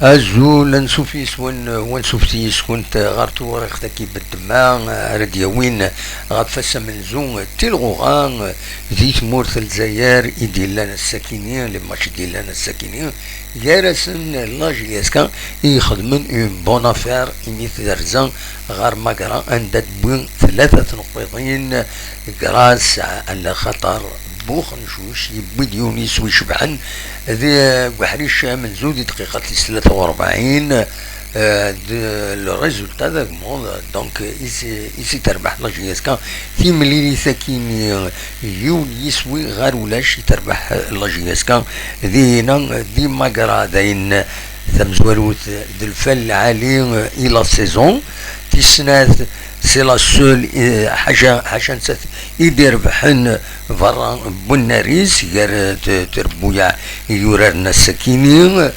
أزول نسوفيس ونسوفتيس كنت غارتو وريخ ذاكي بالدماء رديا وين غافاسا منزون تلغوغان ذي تمورث الجزائر يدير لنا الساكنين لما يدير لنا الساكنين جارسن لاجي يسكا يخدمن اون بون افير يميث درزان غار ماكرا عندها بوين 3 نقطتين كراس على خطر بوخ نشوش يبدي يونيس ويشبعن ذي بحريش من زود دقيقة 43 الريزولتا ذاك مون دونك إيسي تربح لاجياسكا في مليلي ثاكين يسوي غير ولاش تربح لاجياسكا ذينا دي ماكرا ذين ثمزوروت دالفل عالي إلى سيزون تسنات سي لا سول حاجه نسات يدير بحن فرا بناريس غير تربويا يورارنا السكينين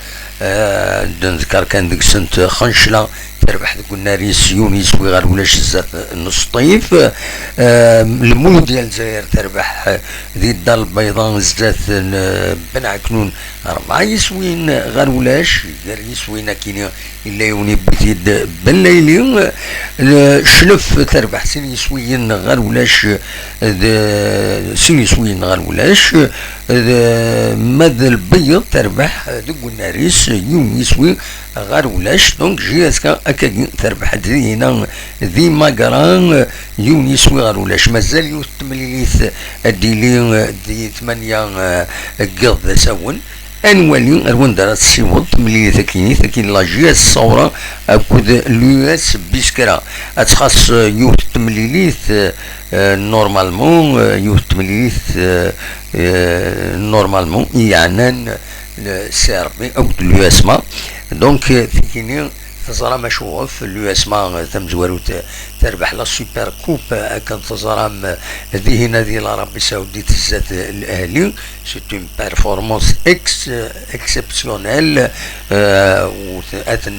نذكر كان ديك سنت خنشله تربح ذوك الناريس يونيس وغير ولاش زات نص طيف المول ديال الجزائر تربح ذي الدار البيضاء زات بن عكنون 4 يسوين غير ولاش غير يسوينا كاين الا يوني بتيد بالليلي شلف تربح سين يسوين غير ولاش سين يسوين غير ولاش ماذ البيض تربح ذوك الناريس يونيس غير ولاش دونك جياسكا اكاكين تربح هنا ذي ماكران يونيس غير ولاش مازال يتمليليث الديلي دي 8 قض ساون انوالي اروان دارت السيوط ملي ثاكين لاجياس الصورة اكود لوس بيسكرا اتخاص يوت تمليليث نورمالمون يوت تمليليث نورمالمون يعنان سيربي او لوسما دونك ثكيني تزرى مشوف اليوسما تمزورو تربح لا سوبر كوب كان تزرى ذي هنا ذي العربية السعودية الزات الاهلي سي اون بيرفورمانس اكسبسيونيل و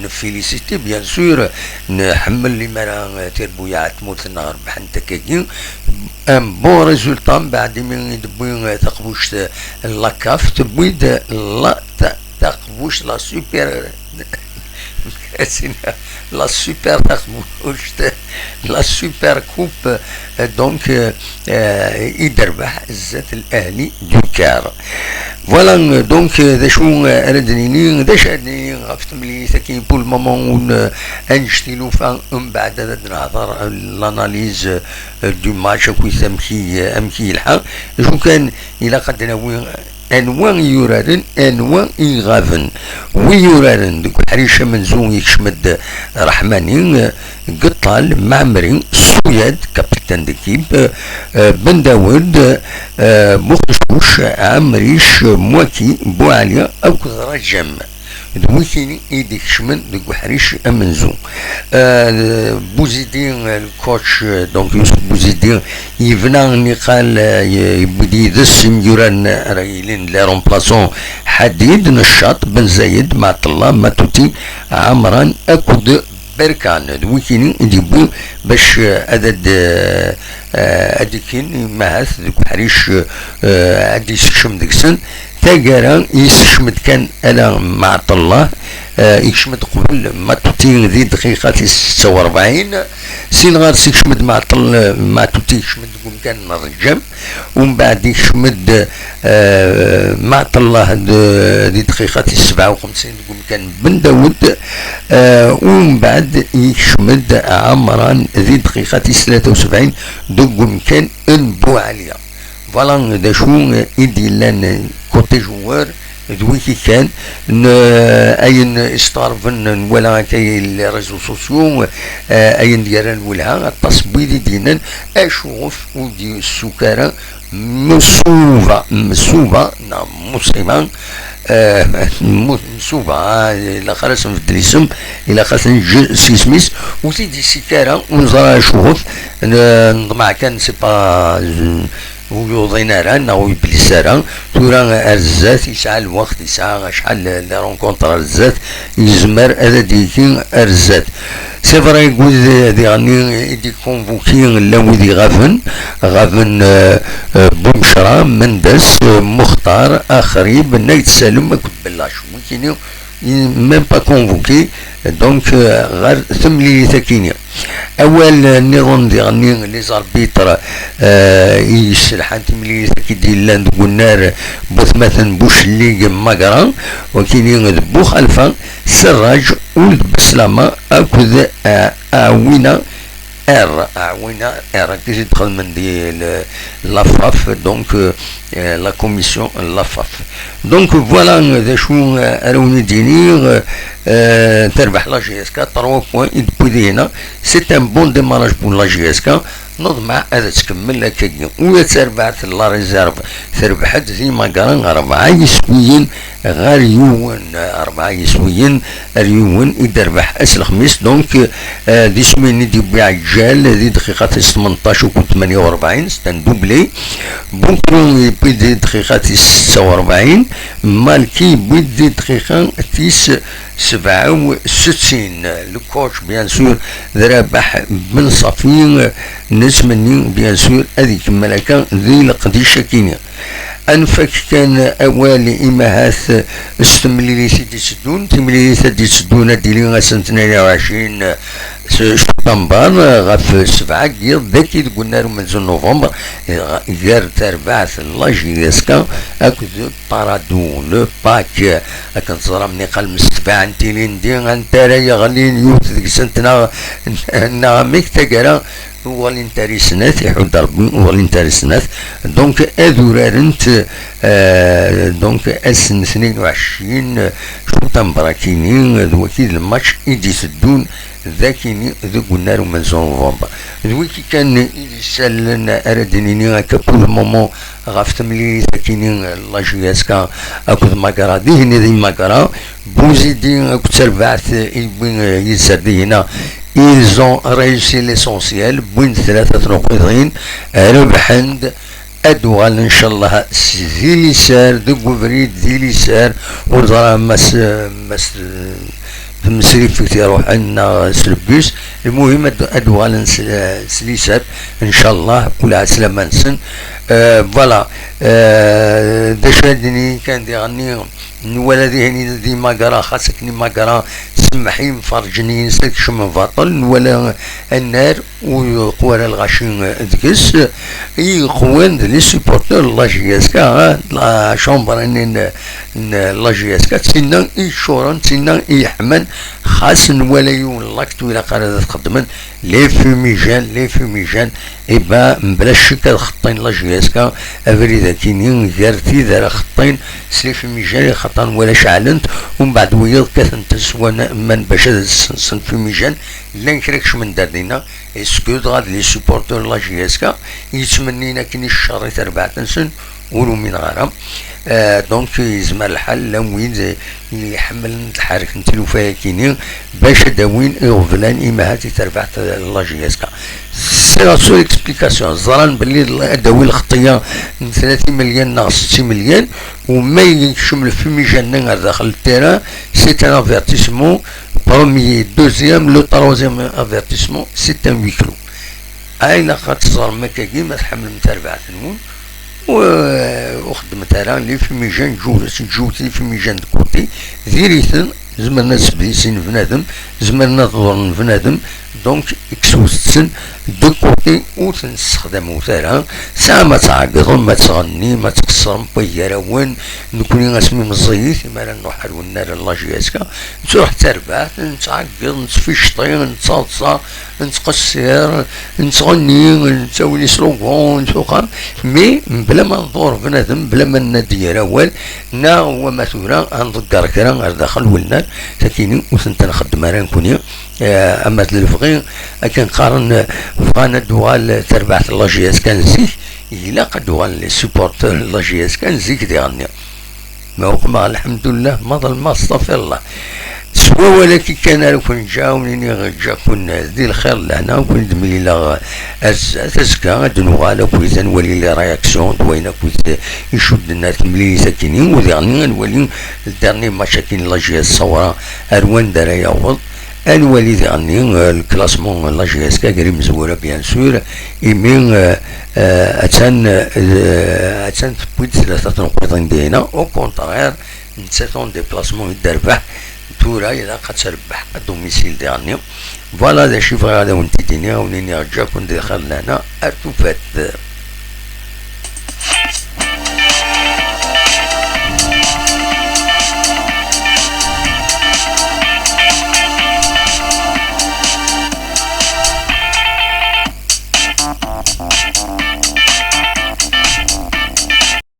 فيليسيتي بيان سور نحمل لي مرا تربويا تموت النهار بحنتا كاكين ان بون ريزولتا بعد من يدبوي تقبوش لاكاف تبويد لا تقبوش لا سوبر la super la super coupe donc يدربح الزات الاهلي دوكار فوالا دونك ذا شو ردنيني ذا شادني غفت ملي ثاكين بول مومون انشتيلو فان من بعد نهضر لاناليز دو ماتش كوي امكي الحق شو كان الى قد نوي انواع يورارن انواع يغافن ويورارن دوك الحريشه منزون يكشمد رحماني قطال معمري سويد كابتن ديكيب بن داود مخشوش عمريش موكي بوعليا او كثر جم دويكيني ايديك شمن دوك حريش امنزون بوزيدين الكوتش دونك يوسف بوزيدين يفنا قال يبدي دس يوران رايلين لي رومبلاسون حديد نشاط بن زايد مع طلاب ماتوتي عمران اكود بركان دويكيني يجيبو باش عدد اديكين ماهث دوك حريش عدي شم ديكسن تاقرا يسشمد كان انا مع الله يشمد قبل ما توتي ذي دقيقة 46 سين غير سيشمد مع توتي يشمد يقول كان الرجم ومن بعد يشمد مع الله ذي دقيقة 57 يقول كان بن داود ومن بعد يشمد عمران ذي دقيقة 73 يقول كان انبو عليا فوالا دا شو يدي لنا كوتي جوار دويكي كان اين استعرفن ولا كاي لي ريزو سوسيو اين ديالن ولها التصبيدي دينا اشوف ودي السكرة مصوبة نعم مسلمان مسوبة الى خلاص في الدريسم الى خلاص سيسميس وتيدي السكرة ونزرع شوف نضمع كان سي با ويوضينا رانا ويبليسارا تورا ارزات يسعى الوقت يسعى شحال لي رونكونتر ارزات يزمر هذا ديكين ارزات سي فري يقول دي غني دي كونفوكين لا ودي غافن بومشرا مندس مختار اخري بنيت سالم ما كنت بلاش ولكن ميم با كونفوكي دونك غير ثملي ثكيني اول نظام ديالني لي زاربيتر يسلحان تملي ثكي ديال النار بوث مثلا بوش ليغ ماكران وكاينين بو خلفا سراج ولد بسلامه اكد اعوينا عوينا كي تدخل من دي لافاف دونك لا كوميسيون لافاف دونك فوالا ذا شو روني ديني تربح لا جي اس كا 3 بوين يدبو هنا سي ان بون ديماراج بون لا جي اس كا نوض مع هذا تكمل هكاكيا ويا تربحت لا ريزيرف تربحت زي ما قالن 4 يسويين غير يوون 4 يسويين اليوون يدربح اس الخميس دونك دي سمين دي بيع الجال دي دقيقة 18 و 48 ستان دوبلي بوكرون بيدي دقيقة 46 مالكي بيدي دقيقة 67 الكوتش بيان سور رابح بن صفين نسمني بيان سور هذيك الملكة ذي القديشة كينيا انفك كان اول امهات استملي سيدي سدون تملي سيدي سدون ديالي سنه 22 سبتمبر غف 7 كير ذاك قلنا لهم من نوفمبر غير تربعت لا جي اس كا اكو بارادو لو باك كنصرا مني قال مستبع انت لين انت راهي غاليين يوت ديك سنتنا ميك تقرا هو اللي انتريسنات يحود ربي هو اللي انتريسنات دونك اذورارنت دونك اسن 22 سبتمبر كاينين ذو كي الماتش يدي سدون ذاكيني ذو قلنا له من نوفمبر ذوي كي كان يسالنا اردنيني هكا كل مومون غاف تملي ذاكيني لا جي اس كا اكو ماكرا ديهني ذي ماكرا بوزيدي اكو تربعت يسردي هنا ils ont réussi l'essentiel بوين 3 نقطين ربحند ادوال ان شاء الله ذي لي سار دو بريد ذي لي سار وزرا مس مسري فيك يروح عندنا سلبيس المهم ادوال سليسات ان شاء الله كلها سلامة نسن فوالا دشادني كان ديغني نولدي هني دي ماكرا خاصك ني ماكرا سمحي مفرجني نسلك شم فاطل ولا النار وقوار الغاشين دكس يقوان لي سيبورتور لا جي اس كا لا شومبر لا جي اس كا تسنى يشورن تسنى يحمن خاص ولايون لاكتو الى قرا تقدمن لي فيميجان إبا مبلاش شكا خطين لا جي اس كا افريدا كينين غيرتي دار خطين سلي فيميجان خطان ولا شعلنت ومن بعد ويض كاثن تسوانا من باش سن فيميجان لا نكركش من دارنا اسكو غاد لي سوبورتور لا جي اس كا يتمنينا كني الشر تربع تنسن ولو من غرام دونك يزمر الحل لوين يحمل الحرك نتلوفايا كينين باش داوين يغفلان إمهاتي تربعت لا جي اس كا سي لا سول اكسبليكاسيون زران بلي داوي الخطيه 30 مليون ناقص 60 مليون وما يشمل فيميجان داخل التيران سي ان افيرتيسمون بروميي دوزيام لو تروزيام افيرتيسمون سي ان ويكلو اين قد صار مكاكي ما تحمل متربعة نمون وخدمت راه لي فيميجان جوتي فيميجان كوتي ذيريثن زمرنا سبيسين بنادم زمرنا ظهر بنادم دونك اكسوستن دو كوتي وتنستخدمو ثارا ساعة ما تعقضن ما تغني ما تقصر بيا وين نكوني اسمي مزيت ما نروح النار لا جي اس كا تروح تربح نتعقض نتفشطي نتصاصا نتقصر نتغني نسوي لي سلوغون نسوقا مي بلا ما ندور بنادم بلا ما نادي راول نا هو مثلا نضقر كرا داخل ولنا ساكينين وسنت نخدم راه نكوني اما الفقين كان قارن فقانا دوال تربعت لا جي اس كان زيك يلاقى دوال لي سوبورتور لا جي اس كان زيك ديالنا ما وقما الحمد لله ما ظل ما استغفر الله سوا ولكن كان كون جاو منين جا كنا ذي الخير لهنا كون دمي لا تزكى دنوغالا كويس نولي لي رياكسيون دوينا كويس يشد الناس ملي ساكنين وديرني نولي الدرني مشاكل لا جي اس صورا اروان دار يعوض الوليد عني الكلاسمون لا جي اس كا قريب مزوره بيان سور يمين اتان تبويد 3 نقاط دينا او كونترير نتساتون ديبلاسمون يدربح تورا إذا قد تربح الدوميسيل ديالنا فوالا هذا شي فغادا ونتي ديني ونيني رجاكم دخل لنا أرتوفات.